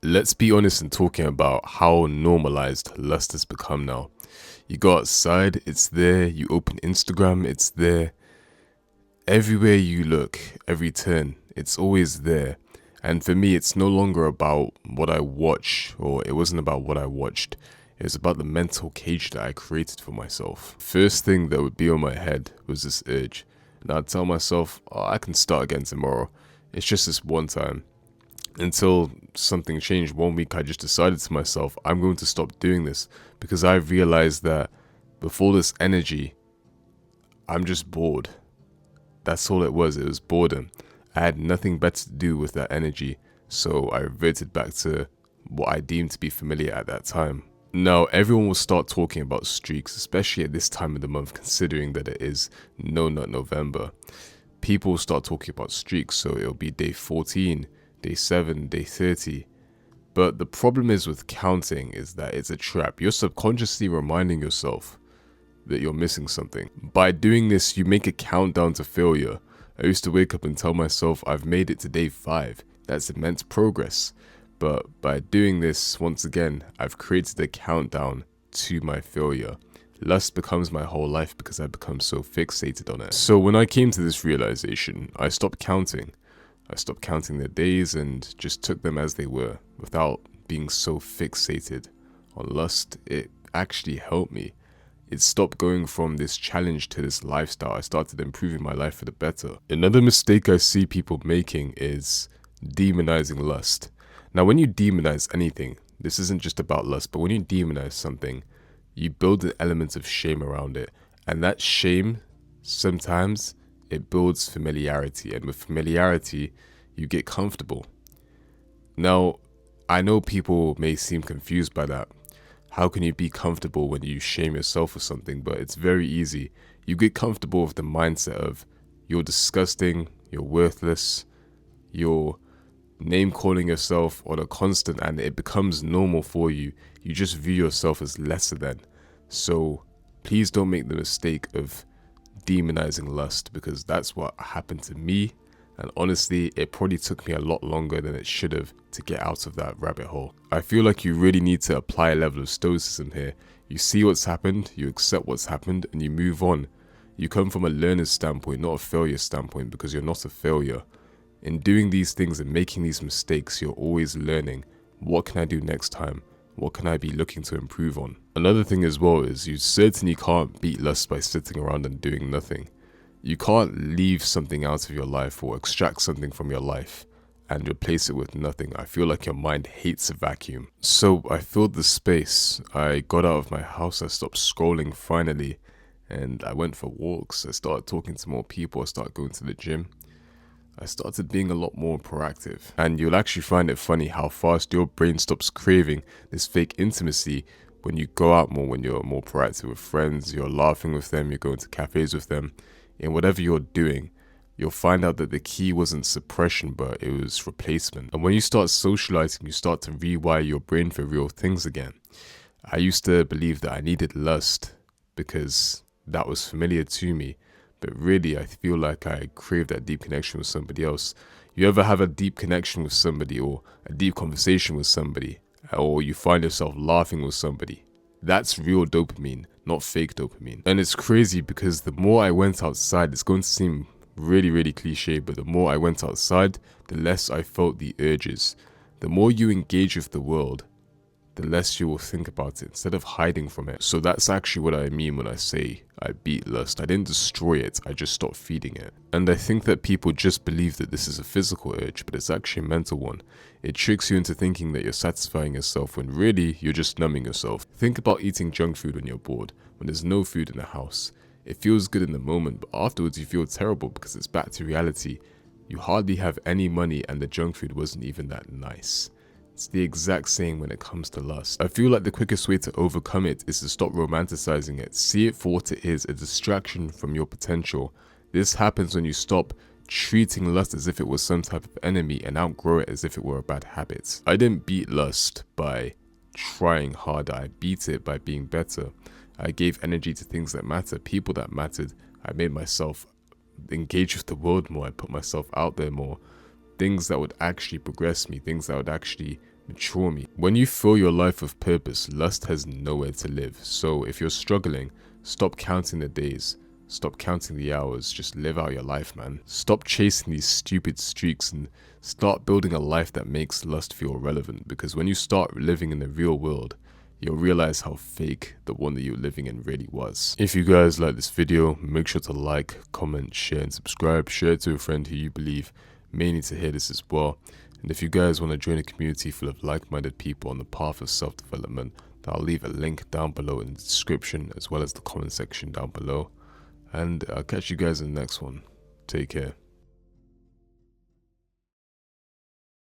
Let's be honest in talking about how normalized lust has become now. You go outside, it's there. You open Instagram, it's there. Everywhere you look, every turn, it's always there. And for me, it's no longer about what I watch, or it wasn't about what I watched. It was about the mental cage that I created for myself. First thing that would be on my head was this urge. And I'd tell myself, oh, I can start again tomorrow. It's just this one time. Until something changed. One week I just decided to myself, I'm going to stop doing this because I realized that before this energy, I'm just bored. That's all it was boredom. I had nothing better to do with that energy, so I reverted back to what I deemed to be familiar at that time. Now, everyone will start talking about streaks, especially at this time of the month, considering that it is No Nut November. People will start talking about streaks, so it'll be day 14, day 7, day 30. But the problem is with counting is that it's a trap. You're subconsciously reminding yourself that you're missing something. By doing this, you make a countdown to failure. I used to wake up and tell myself I've made it to day 5. That's immense progress. But by doing this, once again, I've created a countdown to my failure. Lust becomes my whole life because I become so fixated on it. So when I came to this realization, I stopped counting. I stopped counting the days and just took them as they were without being so fixated on lust. It actually helped me. It stopped going from this challenge to this lifestyle. I started improving my life for the better. Another mistake I see people making is demonizing lust. Now, when you demonize anything, this isn't just about lust, but when you demonize something, you build an element of shame around it. And that shame, sometimes, it builds familiarity. And with familiarity, you get comfortable. Now, I know people may seem confused by that. How can you be comfortable when you shame yourself for something? But it's very easy. You get comfortable with the mindset of you're disgusting, you're worthless, you're name calling yourself on a constant, and it becomes normal for you. You just view yourself as lesser than. So please don't make the mistake of demonizing lust, because that's what happened to me. And honestly, it probably took me a lot longer than it should have to get out of that rabbit hole. I feel like you really need to apply a level of stoicism here. You see what's happened, you accept what's happened, and you move on. You come from a learner's standpoint, not a failure standpoint, because you're not a failure. In doing these things and making these mistakes, you're always learning. What can I do next time? What can I be looking to improve on? Another thing as well is you certainly can't beat lust by sitting around and doing nothing. You can't leave something out of your life or extract something from your life and replace it with nothing. I feel like your mind hates a vacuum. So I filled the space. I got out of my house. I stopped scrolling finally. And I went for walks. I started talking to more people. I started going to the gym. I started being a lot more proactive. And you'll actually find it funny how fast your brain stops craving this fake intimacy when you go out more, when you're more proactive with friends, you're laughing with them, you're going to cafes with them. In whatever you're doing, you'll find out that the key wasn't suppression, but it was replacement. And when you start socializing, you start to rewire your brain for real things again. I used to believe that I needed lust because that was familiar to me. But really, I feel like I crave that deep connection with somebody else. You ever have a deep connection with somebody or a deep conversation with somebody, or you find yourself laughing with somebody? That's real dopamine, not fake dopamine. And it's crazy because the more I went outside, it's going to seem really, really cliche, but the more I went outside, the less I felt the urges. The more you engage with the world, the less you will think about it instead of hiding from it. So that's actually what I mean when I say I beat lust. I didn't destroy it, I just stopped feeding it. And I think that people just believe that this is a physical urge, but it's actually a mental one. It tricks you into thinking that you're satisfying yourself when really you're just numbing yourself. Think about eating junk food when you're bored, when there's no food in the house. It feels good in the moment, but afterwards you feel terrible because it's back to reality. You hardly have any money and the junk food wasn't even that nice. It's the exact same when it comes to lust. I feel like the quickest way to overcome it is to stop romanticizing it. See it for what it is, a distraction from your potential. This happens when you stop treating lust as if it was some type of enemy and outgrow it as if it were a bad habit. I didn't beat lust by trying harder. I beat it by being better. I gave energy to things that matter, people that mattered. I made myself engage with the world more. I put myself out there more. Things that would actually progress me, things that would actually mature me. When you fill your life with purpose, lust has nowhere to live. So if you're struggling, stop counting the days. Stop counting the hours. Just live out your life, man. Stop chasing these stupid streaks and start building a life that makes lust feel relevant. Because when you start living in the real world, you'll realize how fake the one that you're living in really was. If you guys like this video, make sure to like, comment, share, and subscribe. Share it to a friend who you believe may need to hear this as well. And if you guys want to join a community full of like-minded people on the path of self-development, then I'll leave a link down below in the description as well as the comment section down below. And I'll catch you guys in the next one. Take care.